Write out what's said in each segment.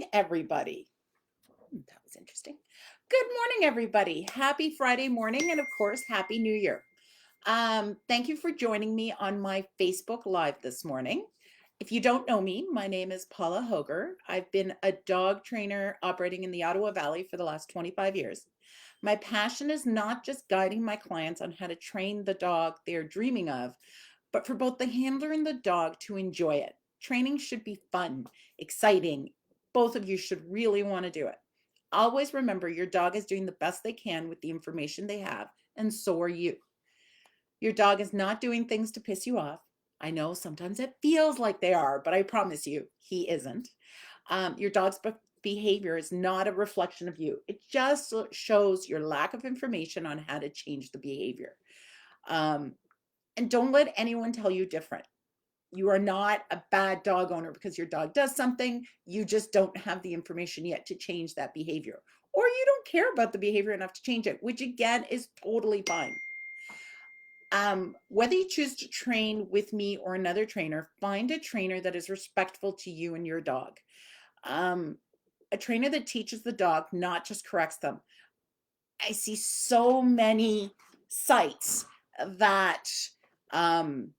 morning, everybody. That was interesting. Good morning, everybody. Happy Friday morning, and of course, Happy New Year. Thank you for joining me on my Facebook Live this morning. If you don't know me, my name is Paula Hoger. I've been a dog trainer operating in the Ottawa Valley for the last 25 years. My passion is not just guiding my clients on how to train the dog they're dreaming of, but for both the handler and the dog to enjoy it. Training should be fun, exciting. Both of you should really want to do it. Always remember your dog is doing the best they can with the information they have, and so are you. Your dog is not doing things to piss you off. I know sometimes it feels like they are, but I promise you, he isn't. Your dog's behavior is not a reflection of you. It just shows your lack of information on how to change the behavior. Um, and don't let anyone tell you different. You are not a bad dog owner because your dog does something. You just don't have the information yet to change that behavior. Or you don't care about the behavior enough to change it, which again is totally fine. Whether you choose to train with me or another trainer, find a trainer that is respectful to you and your dog. Um, a trainer that teaches the dog, not just corrects them. I see so many sites that um,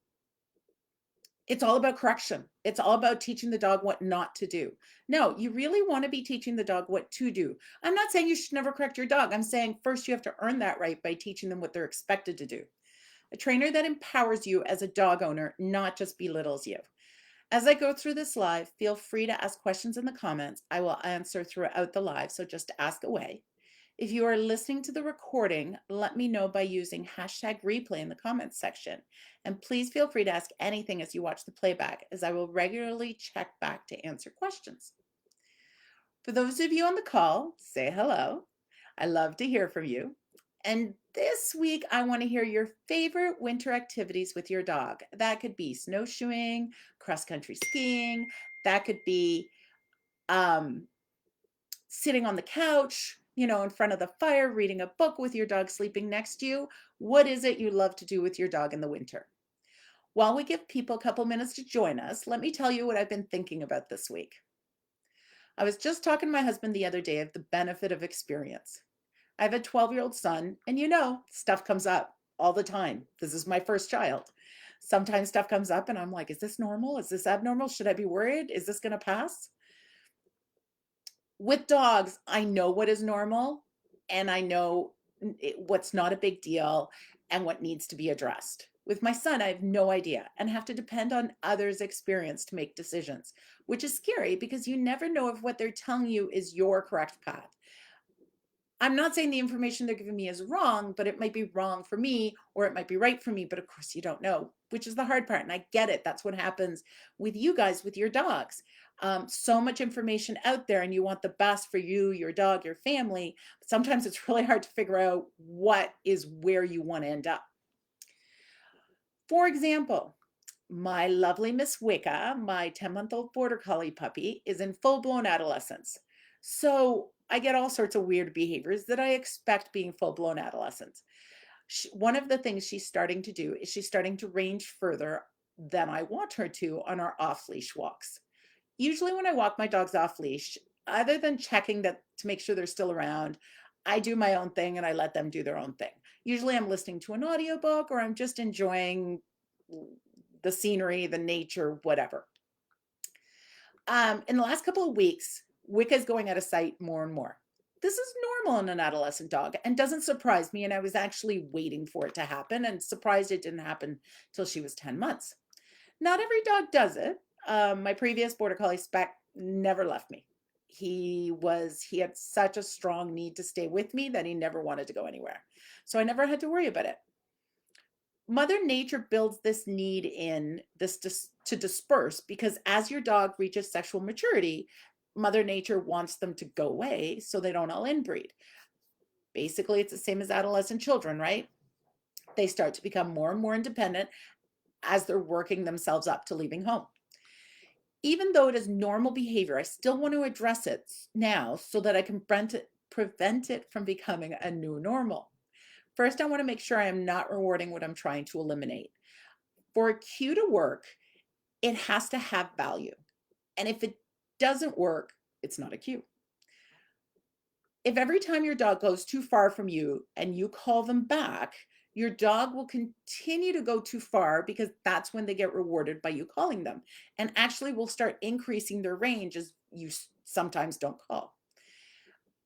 it's all about correction. It's all about teaching the dog what not to do. No, you really want to be teaching the dog what to do. I'm not saying you should never correct your dog. I'm saying first you have to earn that right by teaching them what they're expected to do. A trainer that empowers you as a dog owner, not just belittles you. As I go through this live, feel free to ask questions in the comments. I will answer throughout the live, so just ask away. If you are listening to the recording, let me know by using #replay in the comments section. And please feel free to ask anything as you watch the playback, as I will regularly check back to answer questions. For those of you on the call, say hello. I love to hear from you. And this week, I want to hear your favorite winter activities with your dog. That could be snowshoeing, cross-country skiing. That could be um, sitting on the couch, in front of the fire, reading a book with your dog sleeping next to you. What is it you love to do with your dog in the winter? While we give people a couple minutes to join us, let me tell you what I've been thinking about this week. I was just talking to my husband the other day of the benefit of experience. I have a 12-year-old son, and stuff comes up all the time. This is my first child. Sometimes stuff comes up, and I'm like, is this normal? Is this abnormal? Should I be worried? Is this going to pass? With dogs, I know what is normal, and I know what's not a big deal and what needs to be addressed. With my son, I have no idea and have to depend on others' experience to make decisions, which is scary because you never know if what they're telling you is your correct path. I'm not saying the information they're giving me is wrong, but it might be wrong for me or it might be right for me. But of course, you don't know, which is the hard part. And I get it. That's what happens with you guys, with your dogs. So much information out there, and you want the best for you, your dog, your family. But sometimes it's really hard to figure out what is where you want to end up. For example, my lovely Miss Wicca, my 10-month-old border collie puppy, is in full-blown adolescence. So I get all sorts of weird behaviors that I expect being full-blown adolescents. One of the things she's starting to do is she's starting to range further than I want her to on our off-leash walks. Usually when I walk my dogs off-leash, other than checking that to make sure they're still around, I do my own thing and I let them do their own thing. Usually I'm listening to an audiobook or I'm just enjoying the scenery, the nature, whatever. In the last couple of weeks, Wicca's going out of sight more and more. This is normal in an adolescent dog and doesn't surprise me. And I was actually waiting for it to happen and surprised it didn't happen till she was 10 months. Not every dog does it. My previous border collie Spec never left me. He had such a strong need to stay with me that he never wanted to go anywhere. So I never had to worry about it. Mother Nature builds this need in to disperse because as your dog reaches sexual maturity, Mother Nature wants them to go away so they don't all inbreed. Basically, it's the same as adolescent children, right? They start to become more and more independent as they're working themselves up to leaving home. Even though it is normal behavior, I still want to address it now so that I can prevent it from becoming a new normal. First, I want to make sure I am not rewarding what I'm trying to eliminate. For a cue to work, it has to have value. And if it doesn't work, it's not a cue. If every time your dog goes too far from you and you call them back, your dog will continue to go too far because that's when they get rewarded by you calling them, and actually will start increasing their range as you sometimes don't call.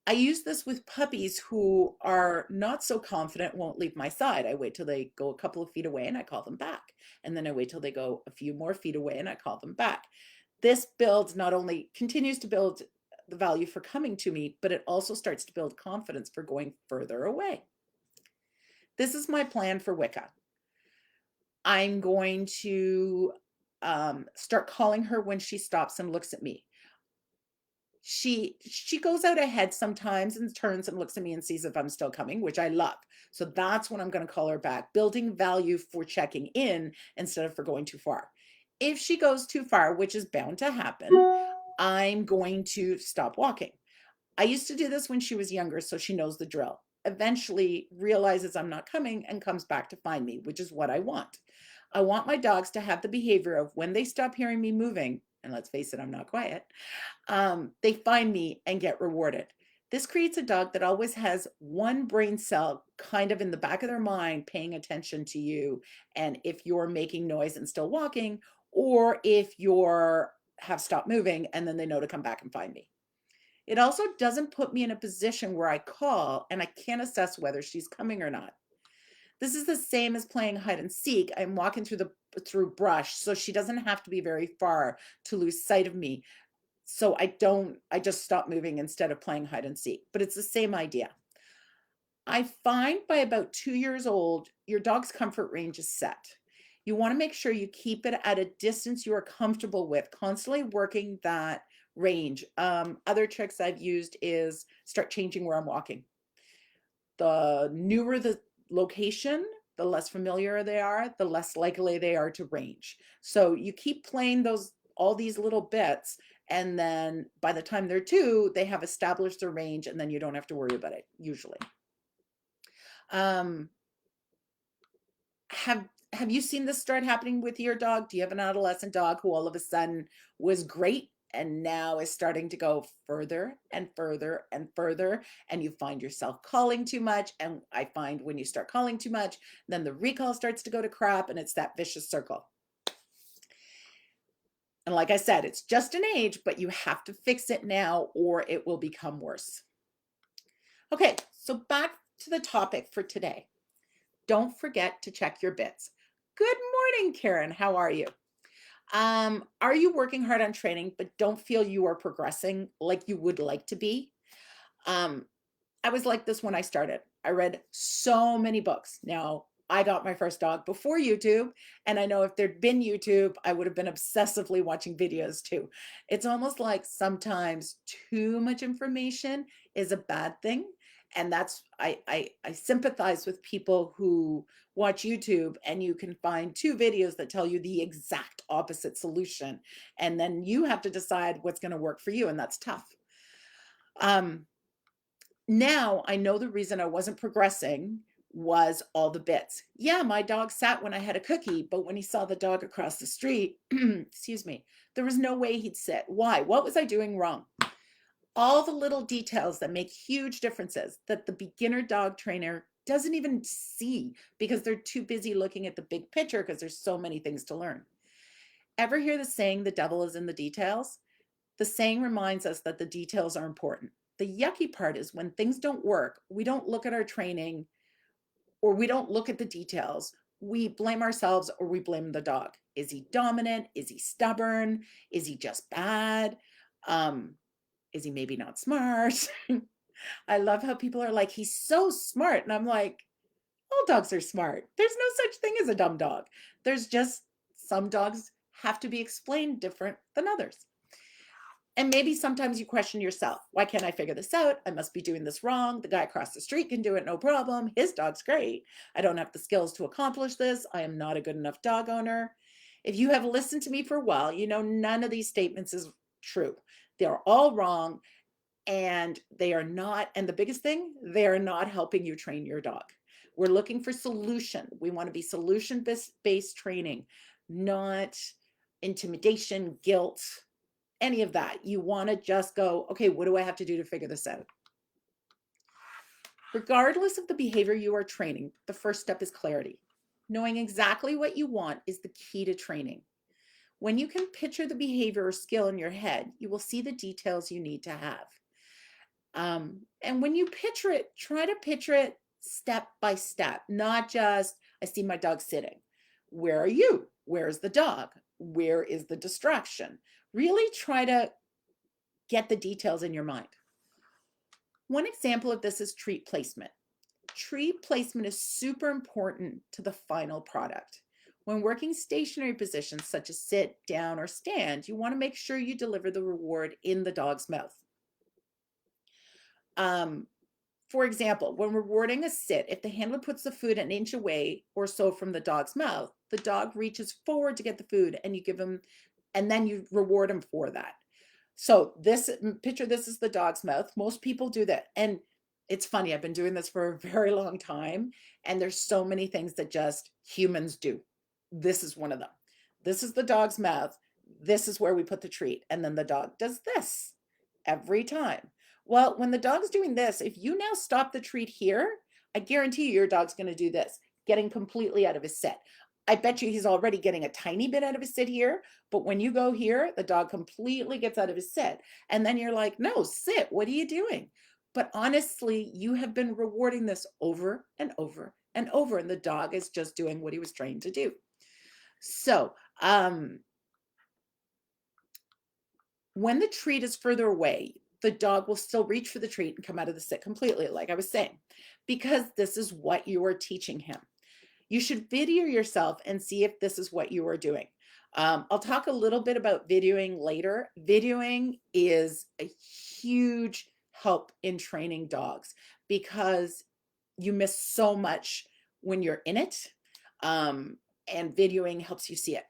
I use this with puppies who are not so confident, won't leave my side. I wait till they go a couple of feet away and I call them back. And then I wait till they go a few more feet away and I call them back. This builds, not only continues to build the value for coming to me, but it also starts to build confidence for going further away. This is my plan for Wicca. I'm going to start calling her when she stops and looks at me. She goes out ahead sometimes and turns and looks at me and sees if I'm still coming, which I love. So that's when I'm going to call her back, building value for checking in instead of for going too far. If she goes too far, which is bound to happen, I'm going to stop walking. I used to do this when she was younger, so she knows the drill. Eventually realizes I'm not coming and comes back to find me, which is what I want. I want my dogs to have the behavior of when they stop hearing me moving, and let's face it, I'm not quiet, they find me and get rewarded. This creates a dog that always has one brain cell kind of in the back of their mind paying attention to you. And if you're making noise and still walking, or if you're have stopped moving and then they know to come back and find me. It also doesn't put me in a position where I call and I can't assess whether she's coming or not. This is the same as playing hide and seek. I'm walking through brush, so she doesn't have to be very far to lose sight of me. So I just stop moving instead of playing hide and seek, but it's the same idea. I find by about 2 years old, your dog's comfort range is set. You want to make sure you keep it at a distance you are comfortable with, constantly working that range. Other tricks I've used is start changing where I'm walking. The newer the location, the less familiar they are, the less likely they are to range. So you keep playing all these little bits, and then by the time they're 2, they have established their range, and then you don't have to worry about it usually. Um, have you seen this start happening with your dog? Do you have an adolescent dog who all of a sudden was great and now is starting to go further and further and further, and you find yourself calling too much? And I find when you start calling too much, then the recall starts to go to crap, and it's that vicious circle. And like I said, it's just an age, but you have to fix it now or it will become worse. Okay, so back to the topic for today. Don't forget to check your bits. Good morning, Karen. How are you? Are you working hard on training, but don't feel you are progressing like you would like to be? Um, I was like this when I started. I read so many books. Now, I got my first dog before YouTube, and I know if there'd been YouTube, I would have been obsessively watching videos too. It's almost like sometimes too much information is a bad thing. And that's I sympathize with people who watch YouTube and you can find 2 videos that tell you the exact opposite solution. And then you have to decide what's going to work for you, and that's tough. Um, Now I know the reason I wasn't progressing was all the bits. Yeah, my dog sat when I had a cookie, but when he saw the dog across the street, excuse me, there was no way he'd sit. Why? What was I doing wrong? All the little details that make huge differences that the beginner dog trainer doesn't even see because they're too busy looking at the big picture because there's so many things to learn. Ever hear the saying, the devil is in the details? The saying reminds us that the details are important. The yucky part is when things don't work, we don't look at our training or we don't look at the details. We blame ourselves or we blame the dog. Is he dominant? Is he stubborn? Is he just bad? Is he maybe not smart? I love how people are like, he's so smart. And I'm like, all dogs are smart. There's no such thing as a dumb dog. There's just some dogs have to be explained different than others. And maybe sometimes you question yourself. Why can't I figure this out? I must be doing this wrong. The guy across the street can do it, no problem. His dog's great. I don't have the skills to accomplish this. I am not a good enough dog owner. If you have listened to me for a while, you know none of these statements is true. They're all wrong, and they are not, and the biggest thing, they are not helping you train your dog. We're looking for solution. We want to be solution-based training, not intimidation, guilt, any of that. You want to just go, okay, what do I have to do to figure this out? Regardless of the behavior you are training, the first step is clarity. Knowing exactly what you want is the key to training. When you can picture the behavior or skill in your head, you will see the details you need to have. And when you picture it, try to picture it step by step, not just, I see my dog sitting. Where are you? Where's the dog? Where is the distraction? Really try to get the details in your mind. One example of this is treat placement. Treat placement is super important to the final product. When working stationary positions such as sit, down, or stand, you want to make sure you deliver the reward in the dog's mouth. For example, when rewarding a sit, if the handler puts the food an inch away or so from the dog's mouth, the dog reaches forward to get the food and you give him, and then you reward him for that. So this, picture this is the dog's mouth. Most people do that. And it's funny, I've been doing this for a very long time, and there's so many things that just humans do. This is one of them. This is the dog's mouth. This is where we put the treat. And then the dog does this every time. Well, when the dog's doing this, if you now stop the treat here, I guarantee you your dog's going to do this, getting completely out of his sit. I bet you he's already getting a tiny bit out of his sit here, but when you go here, the dog completely gets out of his sit. And then you're like, no, sit, what are you doing? But honestly, you have been rewarding this over and over and over, and the dog is just doing what he was trained to do. So, when the treat is further away, the dog will still reach for the treat and come out of the sit completely, like I was saying, because this is what you are teaching him. You should video yourself and see if this is what you are doing. I'll talk a little bit about videoing later. Videoing is a huge help in training dogs because you miss so much when you're in it, and videoing helps you see it.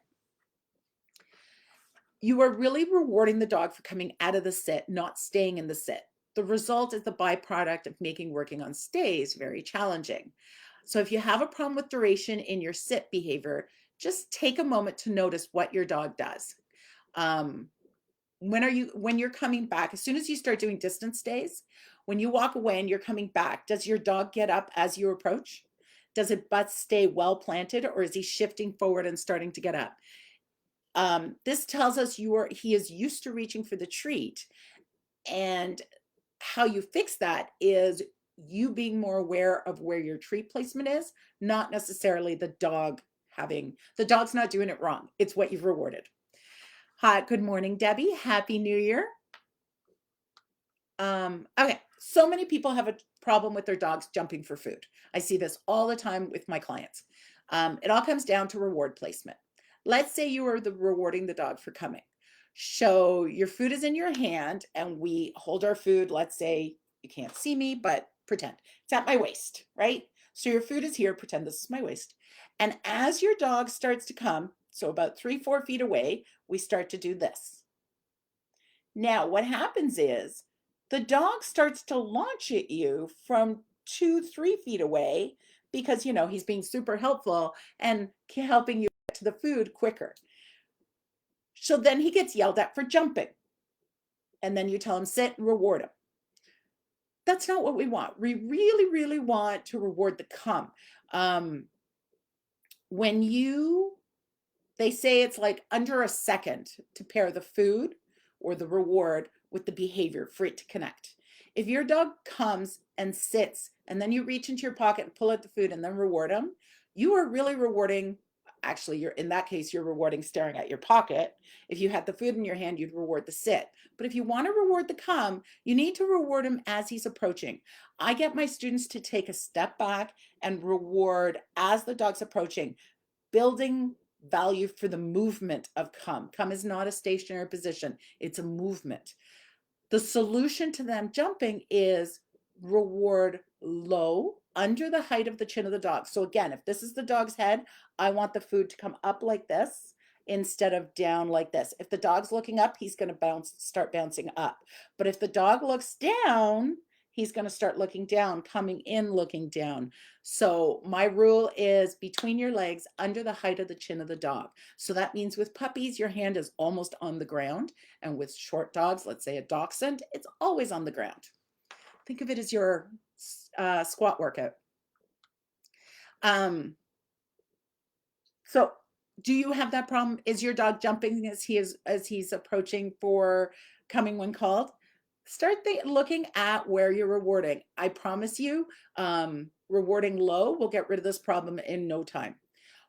You are really rewarding the dog for coming out of the sit, not staying in the sit. The result is the byproduct of making working on stays very challenging. So if you have a problem with duration in your sit behavior, just take a moment to notice what your dog does. When you're coming back, as soon as you start doing distance stays, when you walk away and you're coming back, does your dog get up as you approach? Does it butt stay well planted, or is he shifting forward and starting to get up? This tells us he is used to reaching for the treat, and how you fix that is you being more aware of where your treat placement is, not necessarily the dog's not doing it wrong. It's what you've rewarded. Hi, good morning, Debbie. Happy New Year. Okay, so many people have a problem with their dogs jumping for food. I see this all the time with my clients. It all comes down to reward placement. Let's say you are rewarding the dog for coming. So your food is in your hand and we hold our food. Let's say you can't see me, but pretend it's at my waist, right? So your food is here, pretend this is my waist. And as your dog starts to come, so about 3-4 feet away, we start to do this. Now, what happens is the dog starts to launch at you from 2-3 feet away because, he's being super helpful and helping you get to the food quicker. So then he gets yelled at for jumping. And then you tell him sit and reward him. That's not what we want. We really, really want to reward the come. They say it's like under a second to pair the food or the reward with the behavior for it to connect. If your dog comes and sits and then you reach into your pocket and pull out the food and then reward them, you are really rewarding. Actually, in that case, you're rewarding staring at your pocket. If you had the food in your hand, you'd reward the sit. But if you want to reward the come, you need to reward him as he's approaching. I get my students to take a step back and reward as the dog's approaching, building value for the movement of come. Come is not a stationary position. It's a movement. The solution to them jumping is reward low, under the height of the chin of the dog. So again, if this is the dog's head, I want the food to come up like this instead of down like this. If the dog's looking up, he's going to start bouncing up. But if the dog looks down, he's going to start looking down, coming in, looking down. So my rule is between your legs, under the height of the chin of the dog. So that means with puppies, your hand is almost on the ground. And with short dogs, let's say a dachshund, it's always on the ground. Think of it as your squat workout. So do you have that problem? Is your dog jumping as he's approaching for coming when called? Start looking at where you're rewarding. I promise you, rewarding low will get rid of this problem in no time.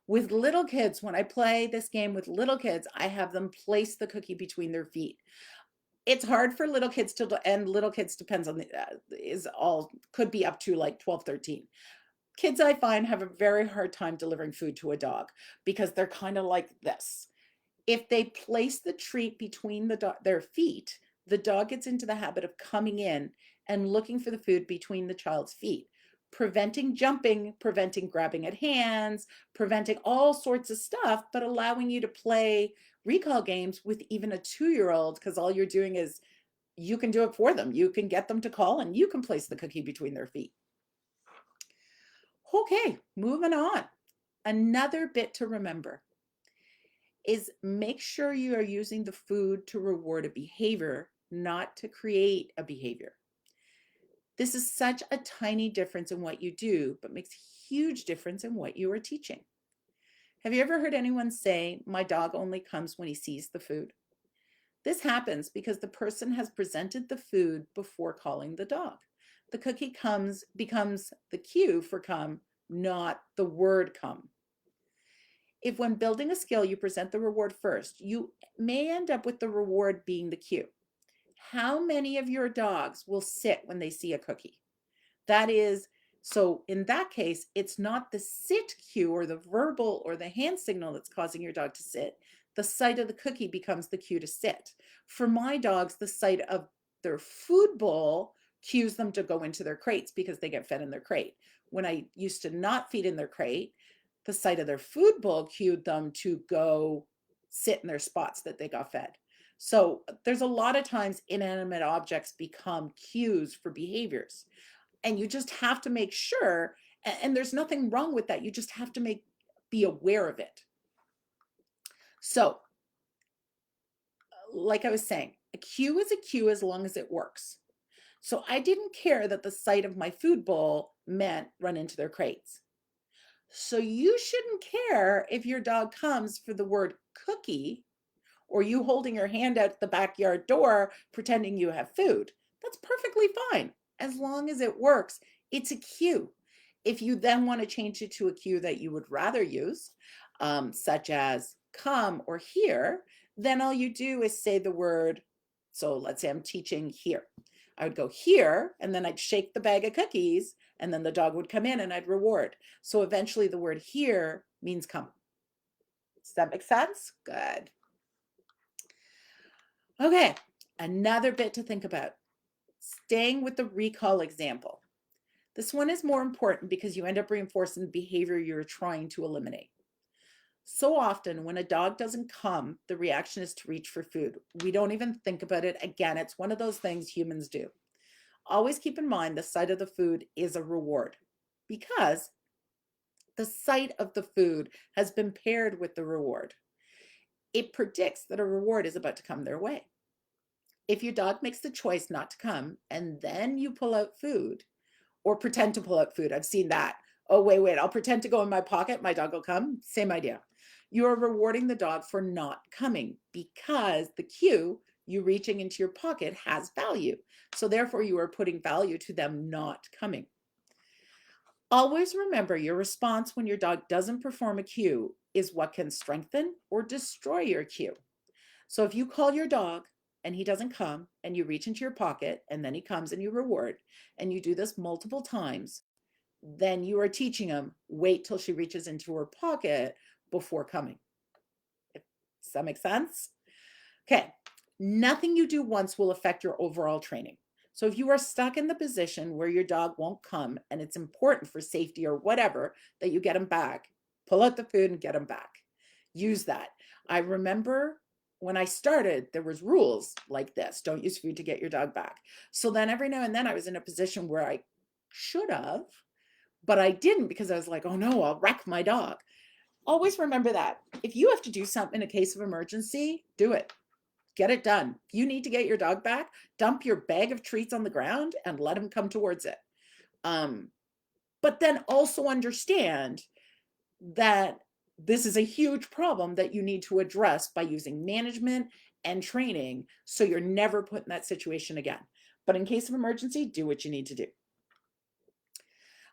With little kids, when I play this game with little kids, I have them place the cookie between their feet. It's hard for little kids and little kids depends on could be up to like 12, 13. Kids, I find, have a very hard time delivering food to a dog because they're kind of like this. If they place the treat between their feet, the dog gets into the habit of coming in and looking for the food between the child's feet, preventing jumping, preventing grabbing at hands, preventing all sorts of stuff, but allowing you to play recall games with even a 2-year-old, because all you're doing is you can do it for them. You can get them to call and you can place the cookie between their feet. Okay, moving on. Another bit to remember is make sure you are using the food to reward a behavior, not to create a behavior. This is such a tiny difference in what you do, but makes a huge difference in what you are teaching. Have you ever heard anyone say, my dog only comes when he sees the food? This happens because the person has presented the food before calling the dog. The cookie becomes the cue for come, not the word come. If when building a skill, you present the reward first, you may end up with the reward being the cue. How many of your dogs will sit when they see a cookie? That is, so in that case, it's not the sit cue or the verbal or the hand signal that's causing your dog to sit. The sight of the cookie becomes the cue to sit. For my dogs, the sight of their food bowl cues them to go into their crates because they get fed in their crate. When I used to not feed in their crate, the sight of their food bowl cued them to go sit in their spots that they got fed. So there's a lot of times inanimate objects become cues for behaviors. And you just have to make sure, and there's nothing wrong with that. You just have to be aware of it. So, like I was saying, a cue is a cue as long as it works. So I didn't care that the sight of my food bowl meant run into their crates. So you shouldn't care if your dog comes for the word cookie or you holding your hand out the backyard door pretending you have food. That's perfectly fine as long as it works. It's a cue. If you then want to change it to a cue that you would rather use, such as come or here, then all you do is say the word. So let's say I'm teaching here. I would go here, and then I'd shake the bag of cookies, and then the dog would come in and I'd reward. So eventually the word here means come. Does that make sense? Good. Okay, another bit to think about. Staying with the recall example. This one is more important because you end up reinforcing the behavior you're trying to eliminate. So often when a dog doesn't come, the reaction is to reach for food. We don't even think about it. Again, it's one of those things humans do. Always keep in mind the sight of the food is a reward because the sight of the food has been paired with the reward. It predicts that a reward is about to come their way. If your dog makes the choice not to come and then you pull out food or pretend to pull out food, I've seen that. Oh, wait, I'll pretend to go in my pocket, my dog will come. Same idea. You are rewarding the dog for not coming because the cue, you reaching into your pocket, has value. So therefore you are putting value to them not coming. Always remember your response when your dog doesn't perform a cue is what can strengthen or destroy your cue. So if you call your dog and he doesn't come and you reach into your pocket and then he comes and you reward and you do this multiple times, then you are teaching him, wait till she reaches into her pocket before coming. Does that make sense? Okay, nothing you do once will affect your overall training. So if you are stuck in the position where your dog won't come and it's important for safety or whatever that you get him back, pull out the food and get him back. Use that. I remember when I started, there was rules like this. Don't use food to get your dog back. So then every now and then I was in a position where I should have, but I didn't because I was like, oh no, I'll wreck my dog. Always remember that. If you have to do something in a case of emergency, do it. Get it done. If you need to get your dog back, dump your bag of treats on the ground and let him come towards it. But then also understand that this is a huge problem that you need to address by using management and training so you're never put in that situation again. But in case of emergency, do what you need to do.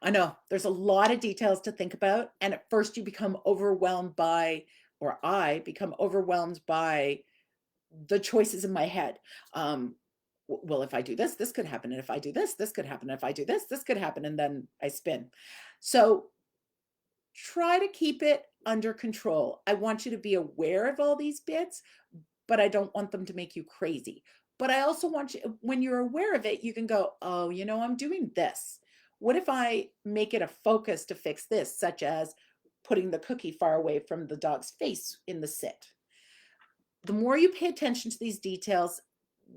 I know there's a lot of details to think about, and at first you become overwhelmed by, or I become overwhelmed by the choices in my head. Well, if I do this, this could happen. And if I do this, this could happen. If I do this, this could happen. And then I spin. So try to keep it under control. I want you to be aware of all these bits, but I don't want them to make you crazy. But I also want you, when you're aware of it, you can go, oh, you know, I'm doing this. What if I make it a focus to fix this, such as putting the cookie far away from the dog's face in the sit? The more you pay attention to these details,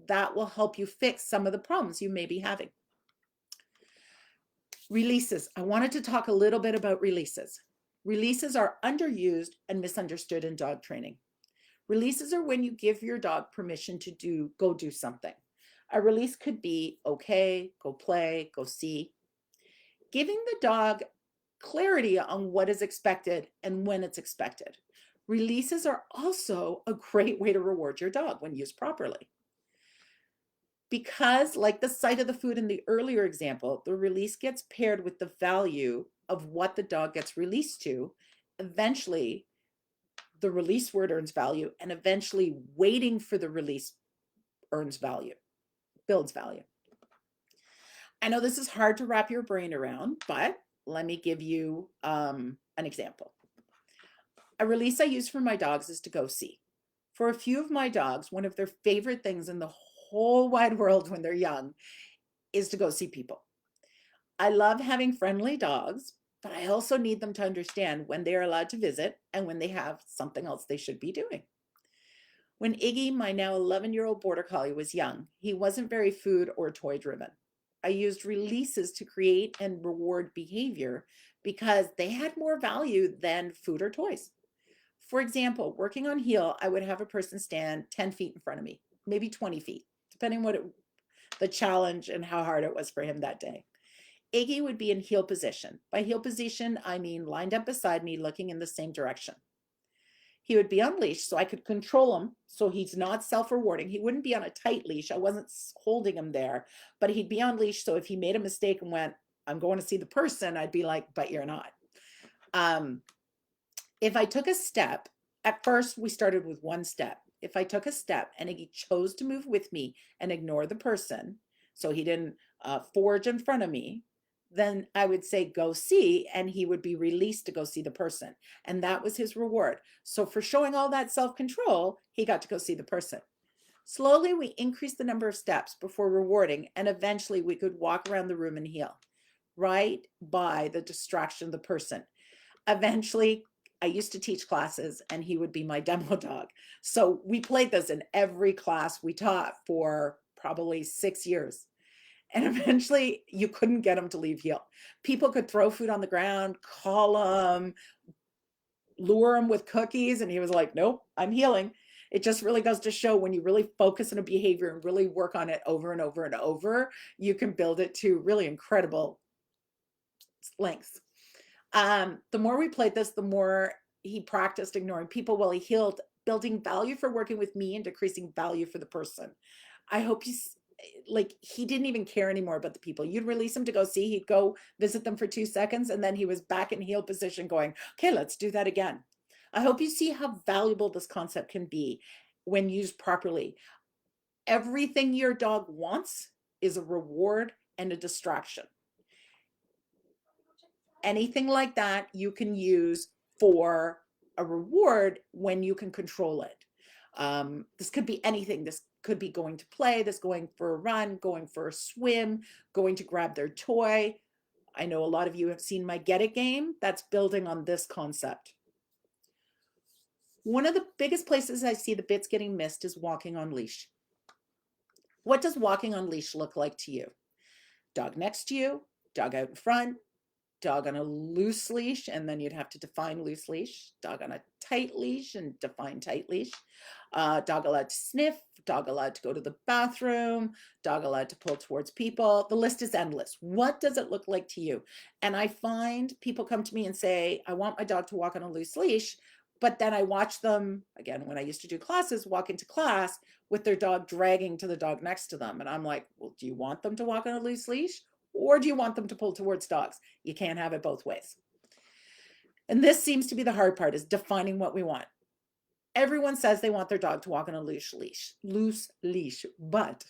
that will help you fix some of the problems you may be having. Releases. I wanted to talk a little bit about releases. Releases are underused and misunderstood in dog training. Releases are when you give your dog permission to go do something. A release could be, okay, go play, go see. Giving the dog clarity on what is expected and when it's expected. Releases are also a great way to reward your dog when used properly. Because, like the sight of the food in the earlier example, the release gets paired with the value of what the dog gets released to. Eventually, the release word earns value, and eventually waiting for the release earns value, builds value. I know this is hard to wrap your brain around, but let me give you an example. A release I use for my dogs is to go see. For a few of my dogs, one of their favorite things in the whole wide world when they're young is to go see people. I love having friendly dogs, but I also need them to understand when they are allowed to visit and when they have something else they should be doing. When Iggy, my now 11-year-old border collie, was young, he wasn't very food or toy driven. I used releases to create and reward behavior because they had more value than food or toys. For example, working on heel, I would have a person stand 10 feet in front of me, maybe 20 feet, depending what the challenge and how hard it was for him that day. Iggy would be in heel position. By heel position, I mean lined up beside me, looking in the same direction. He would be on leash so I could control him so he's not self-rewarding. He wouldn't be on a tight leash. I wasn't holding him there, but he'd be on leash. So if he made a mistake and went, I'm going to see the person, I'd be like, but you're not. If I took a step, at first we started with one step. If I took a step and he chose to move with me and ignore the person, so he didn't forge in front of me, then I would say, go see, and he would be released to go see the person. And that was his reward. So for showing all that self-control, he got to go see the person. Slowly, we increased the number of steps before rewarding, and eventually we could walk around the room and heel, right by the distraction of the person. Eventually, I used to teach classes and he would be my demo dog. So we played this in every class we taught for probably 6 years. And eventually you couldn't get him to leave heel. People could throw food on the ground, call him, lure him with cookies. And he was like, nope, I'm healing. It just really goes to show when you really focus on a behavior and really work on it over and over and over, you can build it to really incredible lengths. The more we played this, the more he practiced ignoring people while he healed, building value for working with me and decreasing value for the person. I hope he's like, he didn't even care anymore about the people. You'd release him to go see, he'd go visit them for 2 seconds, and then he was back in heel position going, okay, let's do that again. I hope you see how valuable this concept can be when used properly. Everything your dog wants is a reward and a distraction. Anything like that you can use for a reward when you can control it. This could be anything. This could be going to play, this going for a run, going for a swim, going to grab their toy. I know a lot of you have seen my Get It game. That's building on this concept. One of the biggest places I see the bits getting missed is walking on leash. What does walking on leash look like to you? Dog next to you, dog out in front, dog on a loose leash, and then you'd have to define loose leash, dog on a tight leash and define tight leash, dog allowed to sniff, dog allowed to go to the bathroom, dog allowed to pull towards people. The list is endless. What does it look like to you? And I find people come to me and say, I want my dog to walk on a loose leash, but then I watch them, again, when I used to do classes, walk into class with their dog dragging to the dog next to them. And I'm like, well, do you want them to walk on a loose leash? Or do you want them to pull towards dogs? You can't have it both ways. And this seems to be the hard part, is defining what we want. Everyone says they want their dog to walk on a loose leash, but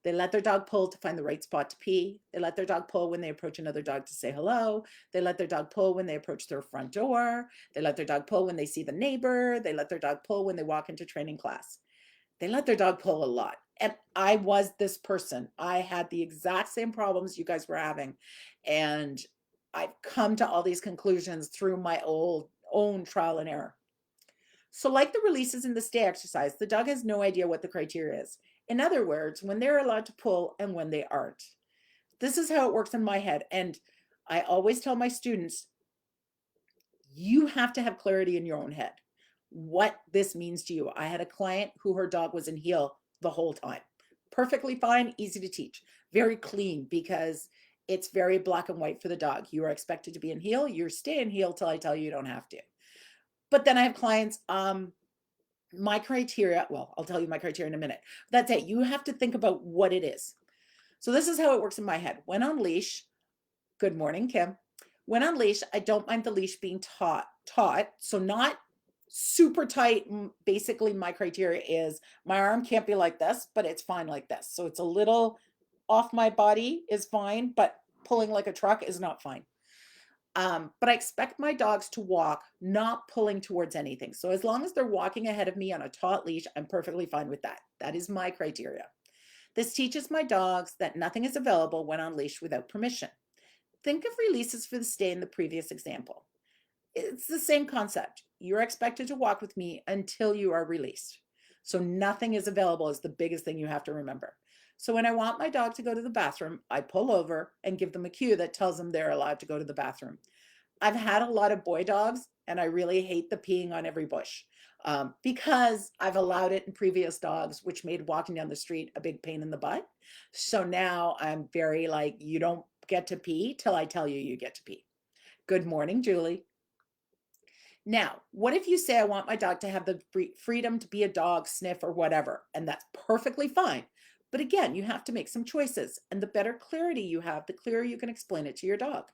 they let their dog pull to find the right spot to pee. They let their dog pull when they approach another dog to say hello. They let their dog pull when they approach their front door. They let their dog pull when they see the neighbor. They let their dog pull when they walk into training class. They let their dog pull a lot. And I was this person. I had the exact same problems you guys were having. And I've come to all these conclusions through my own trial and error. So like the releases in the stay exercise, the dog has no idea what the criteria is. In other words, when they're allowed to pull and when they aren't. This is how it works in my head. And I always tell my students, you have to have clarity in your own head what this means to you. I had a client who her dog was in heel the whole time. Perfectly fine, easy to teach, very clean, because it's very black and white for the dog. You are expected to be in heel. You're stay in heel till I tell you you don't have to. But then I have clients, my criteria, well, I'll tell you my criteria in a minute. That's it. You have to think about what it is. So this is how it works in my head. When on leash, good morning, Kim. When on leash, I don't mind the leash being taut. So not super tight. Basically, my criteria is my arm can't be like this, but it's fine like this. So it's a little off my body is fine, but pulling like a truck is not fine. But I expect my dogs to walk, not pulling towards anything. So as long as they're walking ahead of me on a taut leash, I'm perfectly fine with that. That is my criteria. This teaches my dogs that nothing is available when on leash without permission. Think of releases for the stay in the previous example. It's the same concept. You're expected to walk with me until you are released. So nothing is available is the biggest thing you have to remember. So when I want my dog to go to the bathroom, I pull over and give them a cue that tells them they're allowed to go to the bathroom. I've had a lot of boy dogs, and I really hate the peeing on every bush because I've allowed it in previous dogs, which made walking down the street a big pain in the butt. So now I'm very like, you don't get to pee till I tell you you get to pee. Good morning, Julie. Now, what if you say, I want my dog to have the freedom to be a dog, sniff, or whatever, and that's perfectly fine. But again, you have to make some choices, and the better clarity you have, the clearer you can explain it to your dog.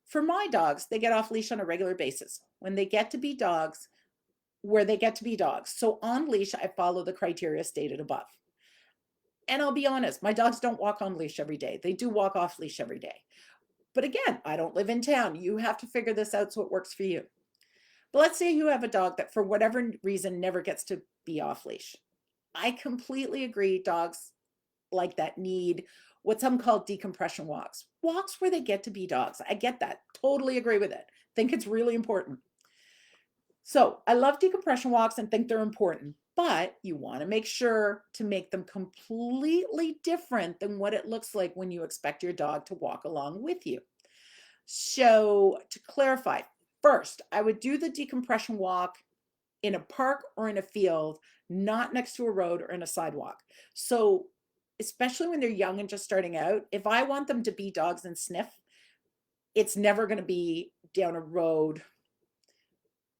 For my dogs, they get off leash on a regular basis when they get to be dogs, where they get to be dogs. So on leash, I follow the criteria stated above. And I'll be honest, my dogs don't walk on leash every day. They do walk off leash every day. But again, I don't live in town. You have to figure this out so it works for you. But let's say you have a dog that for whatever reason never gets to be off leash. I completely agree. Dogs like that need what some call decompression walks, walks where they get to be dogs. I get that. Totally agree with it. Think it's really important. So I love decompression walks and think they're important, but you want to make sure to make them completely different than what it looks like when you expect your dog to walk along with you. So to clarify, first, I would do the decompression walk in a park or in a field, not next to a road or in a sidewalk. So especially when they're young and just starting out, if I want them to be dogs and sniff, it's never going to be down a road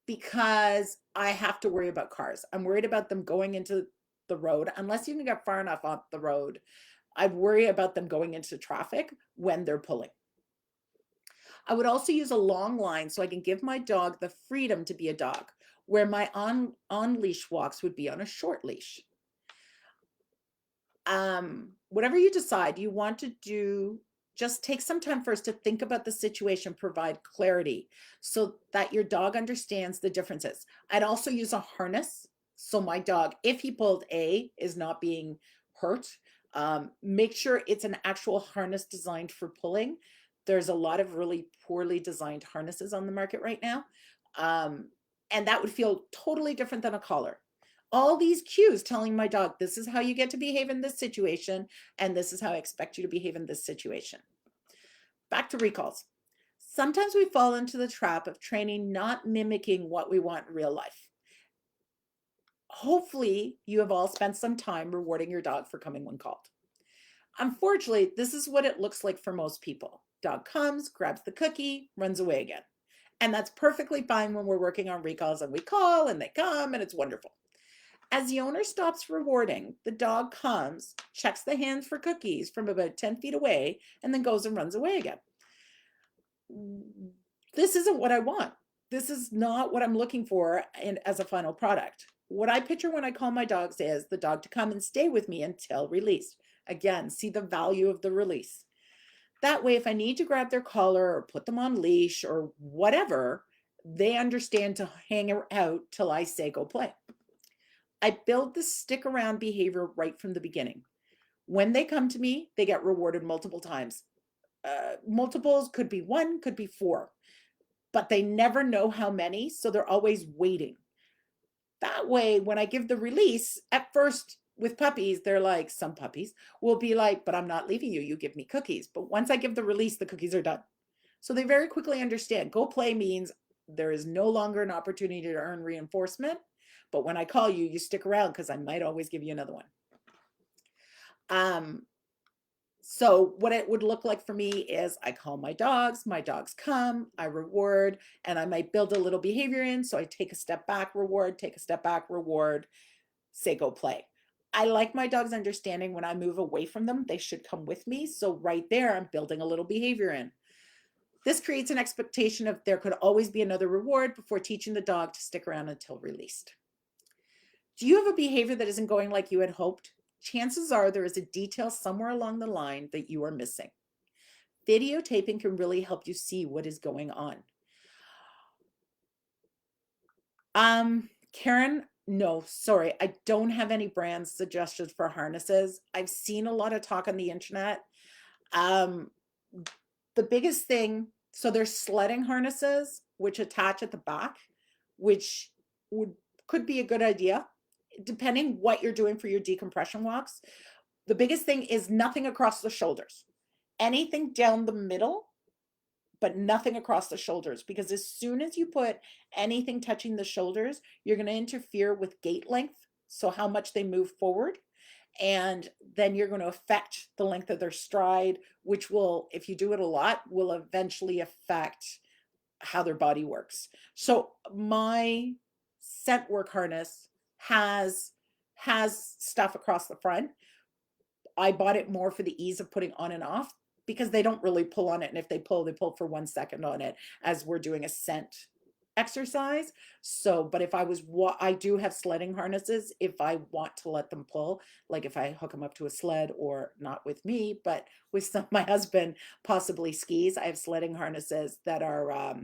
because I have to worry about cars. I'm worried about them going into the road. Unless you can get far enough off the road, I'd worry about them going into traffic when they're pulling. I would also use a long line so I can give my dog the freedom to be a dog, where my on-leash walks would be on a short leash. Whatever you decide you want to do, just take some time first to think about the situation, provide clarity so that your dog understands the differences. I'd also use a harness. So my dog, if he pulled is not being hurt. Make sure it's an actual harness designed for pulling. There's a lot of really poorly designed harnesses on the market right now. And that would feel totally different than a collar. All these cues telling my dog, this is how you get to behave in this situation, and this is how I expect you to behave in this situation. Back to recalls. Sometimes we fall into the trap of training not mimicking what we want in real life. Hopefully, you have all spent some time rewarding your dog for coming when called. Unfortunately, this is what it looks like for most people. Dog comes, grabs the cookie, runs away again. And that's perfectly fine when we're working on recalls and we call and they come and it's wonderful. As the owner stops rewarding, the dog comes, checks the hands for cookies from about 10 feet away, and then goes and runs away again. This isn't what I want. This is not what I'm looking for as a final product. What I picture when I call my dogs is the dog to come and stay with me until released. Again, see the value of the release. That way, if I need to grab their collar or put them on leash or whatever, they understand to hang out till I say go play. I build the stick around behavior right from the beginning. When they come to me, they get rewarded multiple times. Multiples could be 1, could be 4, but they never know how many, so they're always waiting. That way, when I give the release, at first with puppies, they're like, some puppies will be like, but I'm not leaving you, you give me cookies. But once I give the release, the cookies are done. So they very quickly understand go play means there is no longer an opportunity to earn reinforcement. But when I call you, you stick around because I might always give you another one. So what it would look like for me is I call my dogs come, I reward, and I might build a little behavior in. So I take a step back, reward, take a step back, reward, say go play. I like my dogs understanding when I move away from them, they should come with me. So right there, I'm building a little behavior in. This creates an expectation of there could always be another reward before teaching the dog to stick around until released. Do you have a behavior that isn't going like you had hoped? Chances are there is a detail somewhere along the line that you are missing. Videotaping can really help you see what is going on. Karen, no, sorry, I don't have any brand suggestions for harnesses. I've seen a lot of talk on the internet. The biggest thing, so there's sledding harnesses which attach at the back, which could be a good idea depending what you're doing for your decompression walks. The biggest thing is nothing across the shoulders. Anything down the middle, but nothing across the shoulders, because as soon as you put anything touching the shoulders, you're going to interfere with gait length, so how much they move forward, and then you're going to affect the length of their stride, which will, if you do it a lot, will eventually affect how their body works. So my scent work harness has stuff across the front. I bought it more for the ease of putting on and off because they don't really pull on it. And if they pull for 1 second on it as we're doing a scent exercise. So, but if I was, I do have sledding harnesses if I want to let them pull, like if I hook them up to a sled, or not with me, but with my husband, possibly skis. I have sledding harnesses that are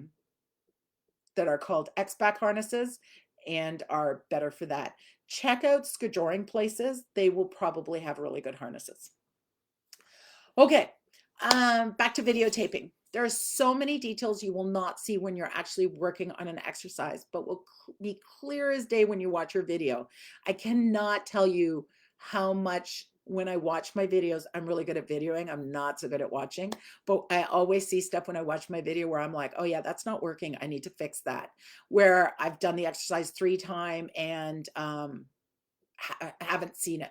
called X-back harnesses and are better for that. Check out skijoring places. They will probably have really good harnesses. Okay, back to videotaping. There are so many details you will not see when you're actually working on an exercise, but will be clear as day when you watch your video. I cannot tell you how much when I watch my videos, I'm really good at videoing. I'm not so good at watching, but I always see stuff when I watch my video where I'm like, oh yeah, that's not working. I need to fix that. Where I've done the exercise 3 times and haven't seen it.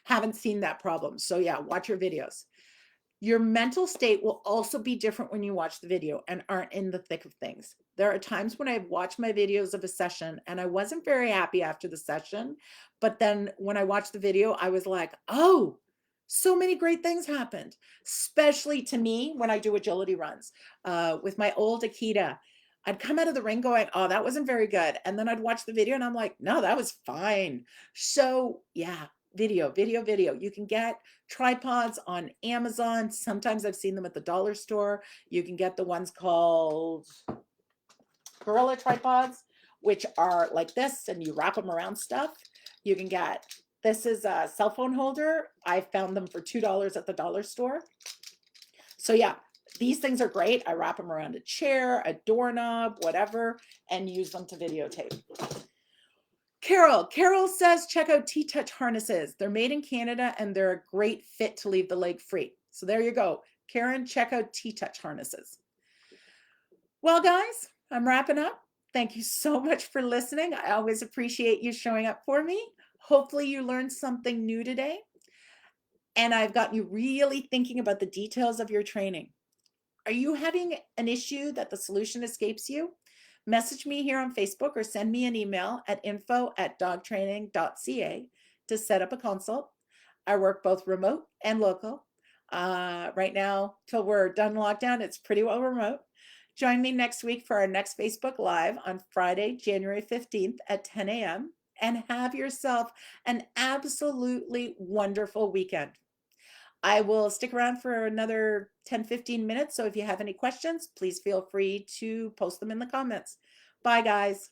Haven't seen that problem. So yeah, watch your videos. Your mental state will also be different when you watch the video and aren't in the thick of things. There are times when I've watched my videos of a session and I wasn't very happy after the session, but then when I watched the video, I was like, oh, so many great things happened, especially to me when I do agility runs. With my old Akita, I'd come out of the ring going, oh, that wasn't very good. And then I'd watch the video and I'm like, no, that was fine. So yeah, video. You can get tripods on Amazon. Sometimes I've seen them at the dollar store. You can get the ones called Gorilla tripods, which are like this, and you wrap them around stuff. You can get, this is a cell phone holder. I found them for $2 at the dollar store. So yeah, These things are great. I wrap them around a chair, a doorknob, whatever, and use them to videotape. Carol says, check out T-Touch harnesses. They're made in Canada and they're a great fit to leave the leg free. So there you go. Karen, check out T-Touch harnesses. Well, guys, I'm wrapping up. Thank you so much for listening. I always appreciate you showing up for me. Hopefully you learned something new today. And I've gotten you really thinking about the details of your training. Are you having an issue that the solution escapes you? Message me here on Facebook or send me an email at info@dogtraining.ca to set up a consult. I work both remote and local. Right now, till we're done lockdown, it's pretty well remote. Join me next week for our next Facebook Live on Friday, January 15th at 10 a.m. and have yourself an absolutely wonderful weekend. I will stick around for another 10-15 minutes. So if you have any questions, please feel free to post them in the comments. Bye, guys.